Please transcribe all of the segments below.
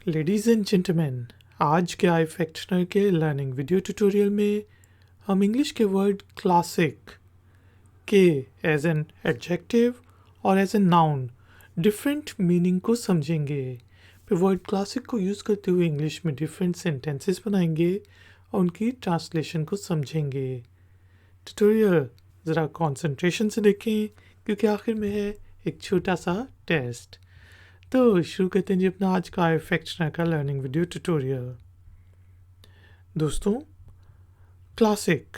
Ladies and gentleman, आज के आईफैक्टनर के लर्निंग वीडियो ट्यूटोरियल में हम इंग्लिश के वर्ड क्लासिक के एज एन एडजेक्टिव और as an noun different meaning को समझेंगे। फिर वर्ड क्लासिक को यूज़ करते हुए इंग्लिश में डिफरेंट सेंटेंसेस बनाएंगे और उनकी ट्रांसलेशन को समझेंगे। ट्यूटोरियल ज़रा कंसंट्रेशन से देखें क्योंकि आखिर में है एक छोटा सा टेस्ट। तो शुरू करते हैं जी अपना आज का इफेक्टनर का लर्निंग वीडियो ट्यूटोरियल। दोस्तों, क्लासिक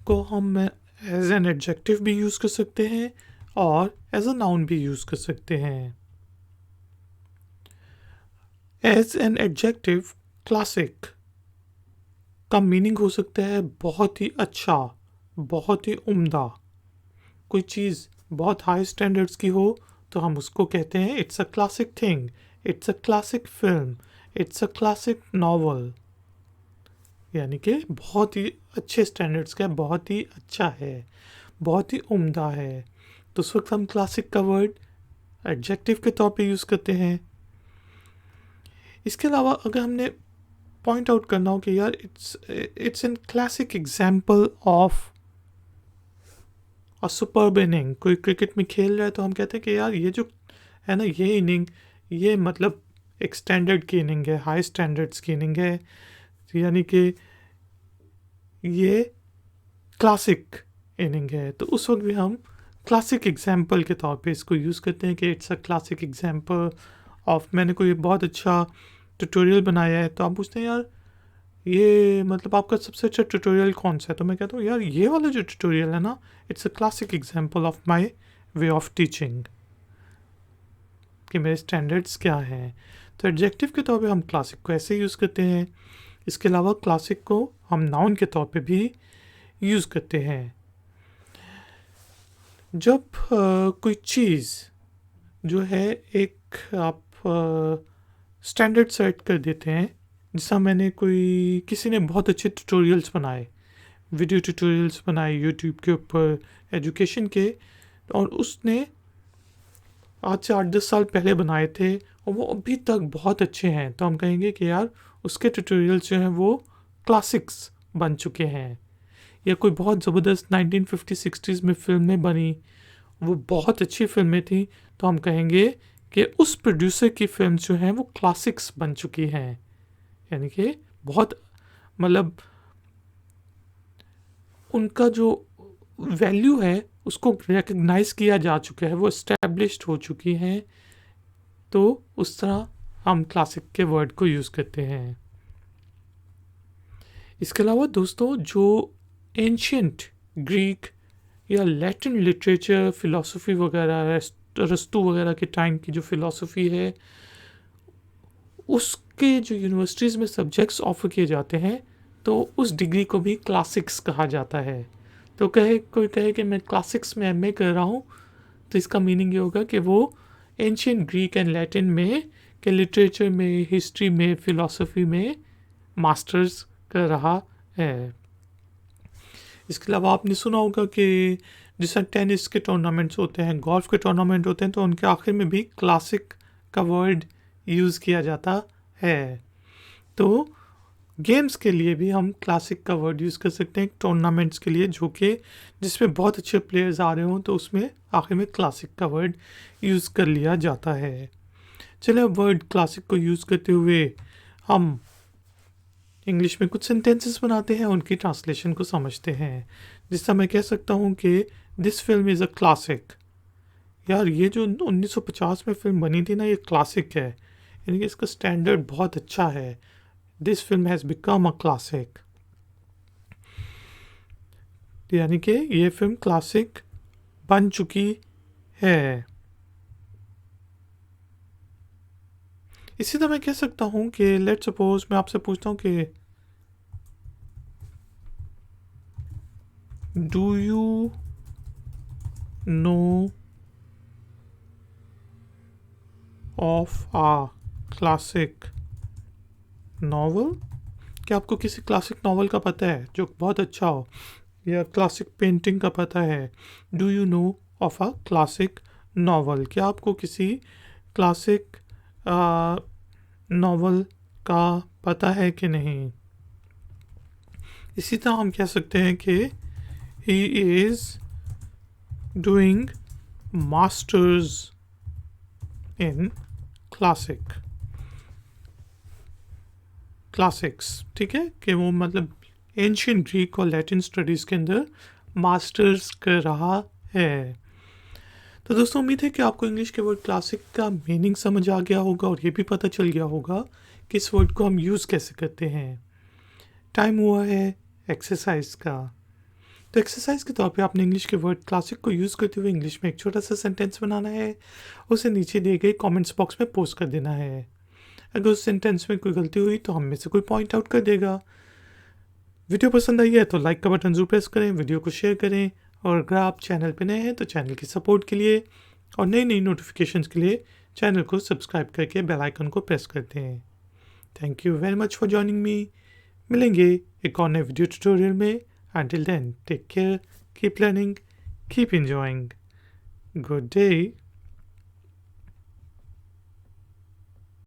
को हम एज एन एडजेक्टिव भी यूज़ कर सकते हैं और एज अ नाउन भी यूज़ कर सकते हैं। एज एन एडजेक्टिव क्लासिक का मीनिंग हो सकता है बहुत ही अच्छा, बहुत ही उम्दा। कोई चीज़ बहुत हाई स्टैंडर्ड्स की हो तो हम उसको कहते हैं it's a classic thing, it's a classic film, it's a classic novel. यानी कि बहुत ही अच्छे स्टैंडर्ड्स का, बहुत ही अच्छा है, बहुत ही उम्दा है। तो उस वक्त हम क्लासिक का वर्ड एडजेक्टिव के तौर पे यूज़ करते हैं। इसके अलावा अगर हमने पॉइंट आउट करना हो कि यार it's an classic example of और सुपर्ब इनिंग, कोई क्रिकेट में खेल रहा है तो हम कहते हैं कि यार ये जो है ना, ये इनिंग, ये मतलब एक स्टैंडर्ड की इनिंग है, हाई स्टैंडर्ड्स की इनिंग है, यानी कि ये क्लासिक इनिंग है। तो उस वक्त भी हम क्लासिक एग्जाम्पल के तौर पे इसको यूज़ करते हैं कि it's a classic example of. मैंने कोई बहुत अच्छा ट्यूटोरियल बनाया है तो आप पूछते हैं यार ये मतलब आपका सबसे अच्छा ट्यूटोरियल कौन सा है, तो मैं कहता हूँ यार ये वाला जो ट्यूटोरियल है ना, it's a classic example of my way of teaching, कि मेरे स्टैंडर्ड्स क्या हैं। तो एडजेक्टिव के तौर पे हम क्लासिक को ऐसे यूज़ करते हैं। इसके अलावा क्लासिक को हम नाउन के तौर पे भी यूज़ करते हैं। जब कोई चीज़ जो है एक आप स्टैंडर्ड सेट कर देते हैं, जैसा मैंने किसी ने बहुत अच्छे ट्यूटोरियल्स बनाए, वीडियो ट्यूटोरियल्स बनाए यूट्यूब के ऊपर एजुकेशन के, और उसने आज से 8-10 साल पहले बनाए थे और वो अभी तक बहुत अच्छे हैं, तो हम कहेंगे कि यार उसके ट्यूटोरियल्स जो हैं वो क्लासिक्स बन चुके हैं। या कोई बहुत ज़बरदस्त 1950-60s में फिल्में बनी, वो बहुत अच्छी फिल्में थी, तो हम कहेंगे कि उस प्रोड्यूसर की फिल्म जो हैं वो क्लासिक्स बन चुकी हैं। यानी कि बहुत मतलब उनका जो वैल्यू है उसको रिकग्नाइज किया जा चुका है, वो इस्टेब्लिश्ड हो चुकी हैं। तो उस तरह हम क्लासिक के वर्ड को यूज़ करते हैं। इसके अलावा दोस्तों, जो एंशियंट ग्रीक या लैटिन लिटरेचर, फ़िलासफ़ी वगैरह, अरस्तू वगैरह के टाइम की जो फ़िलासफ़ी है, उसके जो यूनिवर्सिटीज़ में सब्जेक्ट्स ऑफर किए जाते हैं तो उस डिग्री को भी क्लासिक्स कहा जाता है। तो कोई कहे कि मैं क्लासिक्स में एमए कर रहा हूँ, तो इसका मीनिंग ये होगा कि वो एंशियंट ग्रीक एंड लैटिन में के लिटरेचर में, हिस्ट्री में, फ़िलासफ़ी में मास्टर्स कर रहा है। इसके अलावा आपने सुना होगा कि जैसा टेनिस के टूर्नामेंट्स होते हैं, गोल्फ के टूर्नामेंट होते हैं, तो उनके आखिर में भी क्लासिक का वर्ड यूज़ किया जाता है। तो गेम्स के लिए भी हम क्लासिक का वर्ड यूज़ कर सकते हैं टूर्नामेंट्स के लिए, जो कि जिसमें बहुत अच्छे प्लेयर्स आ रहे हों, तो उसमें आखिर में क्लासिक का वर्ड यूज़ कर लिया जाता है। चलिए अब वर्ड क्लासिक को यूज़ करते हुए हम इंग्लिश में कुछ सेंटेंसेस बनाते हैं, उनकी ट्रांसलेशन को समझते हैं। जिस तरह मैं कह सकता हूँ कि this film is a classic. यार ये जो 1950 में फिल्म बनी थी ना, ये क्लासिक है, यानी कि इसका स्टैंडर्ड बहुत अच्छा है। This film has become a classic, यानी कि ये फिल्म क्लासिक बन चुकी है। इसी तरह मैं कह सकता हूँ कि लेट्स सपोज मैं आपसे पूछता हूँ कि do you know of a classic novel. क्या आपको किसी क्लासिक नॉवल का पता है जो बहुत अच्छा हो, या क्लासिक पेंटिंग का पता है? Do you know of a classic novel. क्या आपको किसी क्लासिक नॉवल का पता है कि नहीं। इसी तरह हम कह सकते हैं कि he is doing masters in classics, ठीक है, कि वो मतलब एंशियंट ग्रीक और लैटिन स्टडीज़ के अंदर मास्टर्स कर रहा है। तो दोस्तों उम्मीद है कि आपको इंग्लिश के वर्ड क्लासिक का मीनिंग समझ आ गया होगा और ये भी पता चल गया होगा कि इस वर्ड को हम यूज़ कैसे करते हैं। टाइम हुआ है एक्सरसाइज का। तो एक्सरसाइज के तौर पे आपने इंग्लिश के वर्ड क्लासिक को यूज़ करते हुए इंग्लिश में एक छोटा सा सेंटेंस बनाना है, उसे नीचे दिए गए कमेंट्स बॉक्स में पोस्ट कर देना है। अगर उस सेंटेंस में कोई गलती हुई तो हम में से कोई पॉइंट आउट कर देगा। वीडियो पसंद आई है तो लाइक का बटन ज़रूर प्रेस करें, वीडियो को शेयर करें, और अगर आप चैनल पर नए हैं तो चैनल की सपोर्ट के लिए और नई नई नोटिफिकेशंस के लिए चैनल को सब्सक्राइब करके बेल आइकन को प्रेस करते हैं। Thank you very much for joining me. मिलेंगे एक और नए वीडियो ट्यूटोरियल में। Until then, take care, keep learning, keep enjoying. Good day.